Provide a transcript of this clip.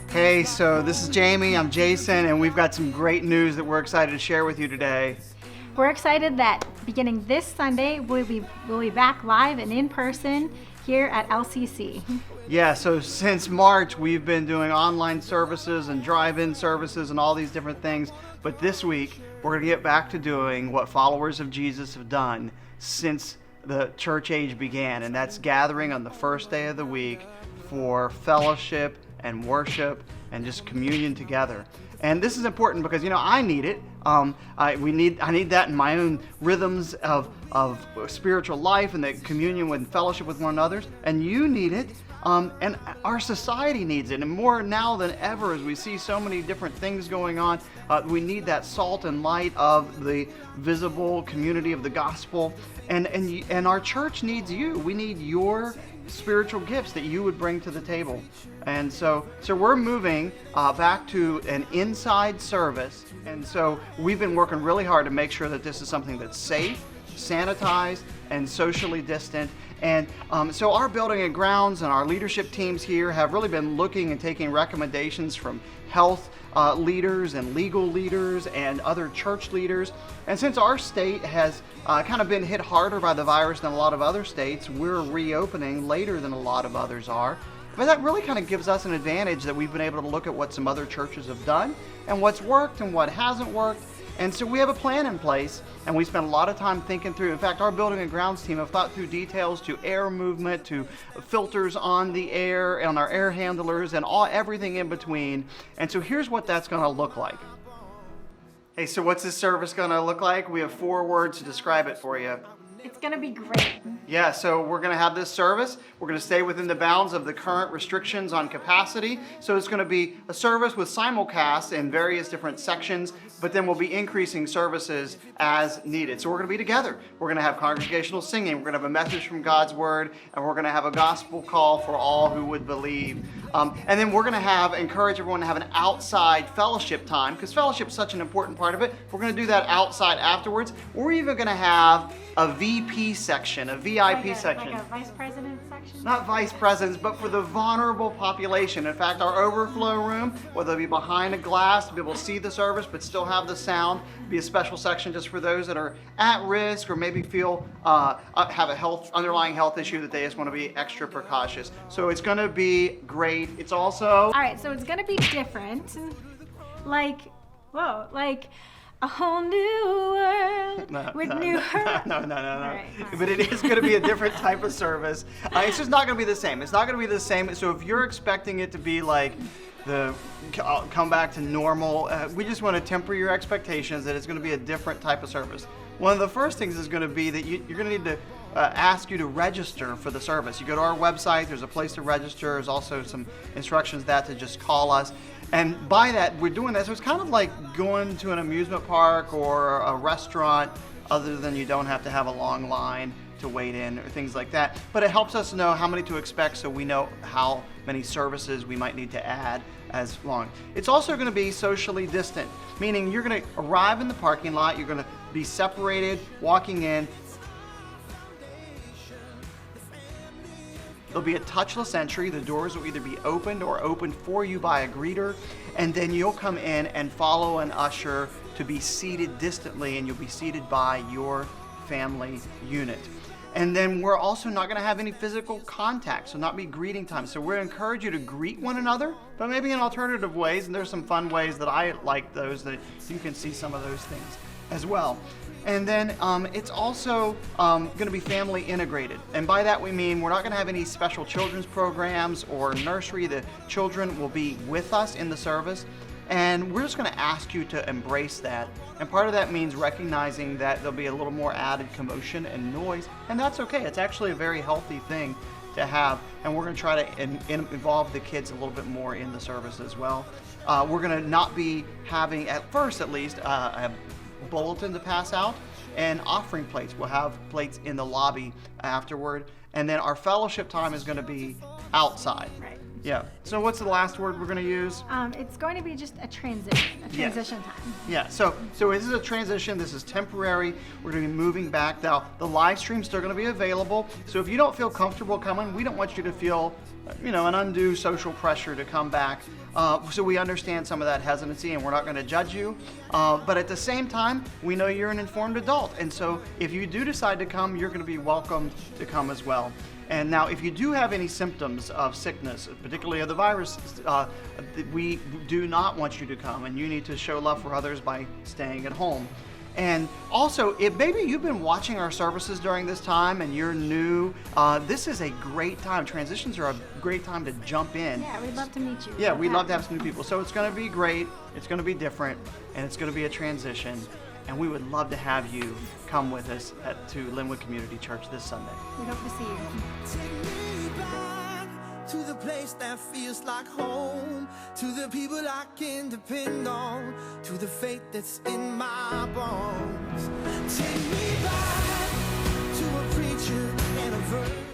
Hey, so this is Jamie, I'm Jason, and we've got some great news that we're excited to share with you today. We're excited that beginning this Sunday, we'll be back live and in person here at LCC. Yeah, so since March, we've been doing online services and drive-in services and all these different things, but this week, we're going to get back to doing what followers of Jesus have done since the church age began, and that's gathering on the first day of the week for fellowship and worship and just communion together. And this is important because, I need it. I need that in my own rhythms of spiritual life and that communion and fellowship with one another. And you need it. And our society needs it. And more now than ever, as we see so many different things going on, we need that salt and light of the visible community of the gospel. And our church needs you. We need your spiritual gifts that you would bring to the table. And so we're moving back to an inside service. And so we've been working really hard to make sure that this is something that's safe, sanitized, and socially distant. And so our building and grounds and our leadership teams here have really been looking and taking recommendations from health leaders and legal leaders and other church leaders. And since our state has kind of been hit harder by the virus than a lot of other states, we're reopening later than a lot of others are. But that really kind of gives us an advantage that we've been able to look at what some other churches have done and what's worked and what hasn't worked. And so we have a plan in place, and we spent a lot of time thinking through. In fact, our building and grounds team have thought through details to air movement, to filters on the air, and our air handlers, and everything in between. And so here's what that's going to look like. Hey, so what's this service going to look like? We have 4 words to describe it for you. It's going to be great. Yeah, so we're going to have this service. We're going to stay within the bounds of the current restrictions on capacity. So it's going to be a service with simulcast in various different sections, but then we'll be increasing services as needed. So we're going to be together. We're going to have congregational singing. We're going to have a message from God's Word, and we're going to have a gospel call for all who would believe. And then we're going to encourage everyone to have an outside fellowship time, because fellowship is such an important part of it. We're going to do that outside afterwards. We're even going to have a VP section, a VIP section. Like a vice president section? Not vice presidents, but for the vulnerable population. In fact, our overflow room, whether it be behind a glass to be able to see the service but still have the sound, be a special section just for those that are at risk or maybe feel have a underlying health issue that they just want to be extra precautious. So it's going to be great. It's also... All right, so it's going to be different. Like a whole new world with new her. No. Right. But it is going to be a different type of service. It's just not going to be the same. It's not going to be the same. So if you're expecting it to be like come back to normal, we just want to temper your expectations that it's going to be a different type of service. One of the first things is going to be that you're going to need to ask you to register for the service. You go to our website, there's a place to register, there's also some instructions to just call us. And by that, we're doing that, so it's kind of like going to an amusement park or a restaurant, other than you don't have to have a long line to wait in or things like that. But it helps us know how many to expect so we know how many services we might need to add as long. It's also going to be socially distant, meaning you're going to arrive in the parking lot, you're going to be separated, walking in. There'll be a touchless entry. The doors will either be opened or opened for you by a greeter, and then you'll come in and follow an usher to be seated distantly, and you'll be seated by your family unit. And then we're also not going to have any physical contact, so not be greeting time. So we're going to encourage you to greet one another, but maybe in alternative ways, and there's some fun ways that I like those, that you can see some of those things as well. And then it's also going to be family integrated. And by that we mean we're not going to have any special children's programs or nursery. The children will be with us in the service. And we're just going to ask you to embrace that. And part of that means recognizing that there'll be a little more added commotion and noise. And that's okay. It's actually a very healthy thing to have. And we're going to try to involve the kids a little bit more in the service as well. We're going to not be having, at first at least, a bulletin to pass out and offering plates. We'll have plates in the lobby afterward, and then our fellowship time is going to be outside. Right. Yeah. So what's the last word we're going to use? It's going to be just a transition time. Yeah. So this is a transition. This is temporary. We're going to be moving back. Now, the live stream's still going to be available. So if you don't feel comfortable coming, we don't want you to feel, an undue social pressure to come back. So we understand some of that hesitancy, and we're not going to judge you. But at the same time, we know you're an informed adult. And so if you do decide to come, you're going to be welcomed to come as well. And now, if you do have any symptoms of sickness, particularly of the virus, we do not want you to come, and you need to show love for others by staying at home. And also, if maybe you've been watching our services during this time and you're new, this is a great time. Transitions are a great time to jump in. Yeah, we'd love to meet you. Yeah, we'd love to have some new people. So it's going to be great, it's going to be different, and it's going to be a transition. And we would love to have you come with us to Linwood Community Church this Sunday. We hope to see you. Take me back to the place that feels like home, to the people I can depend on, to the faith that's in my bones. Take me back to a preacher and a verse.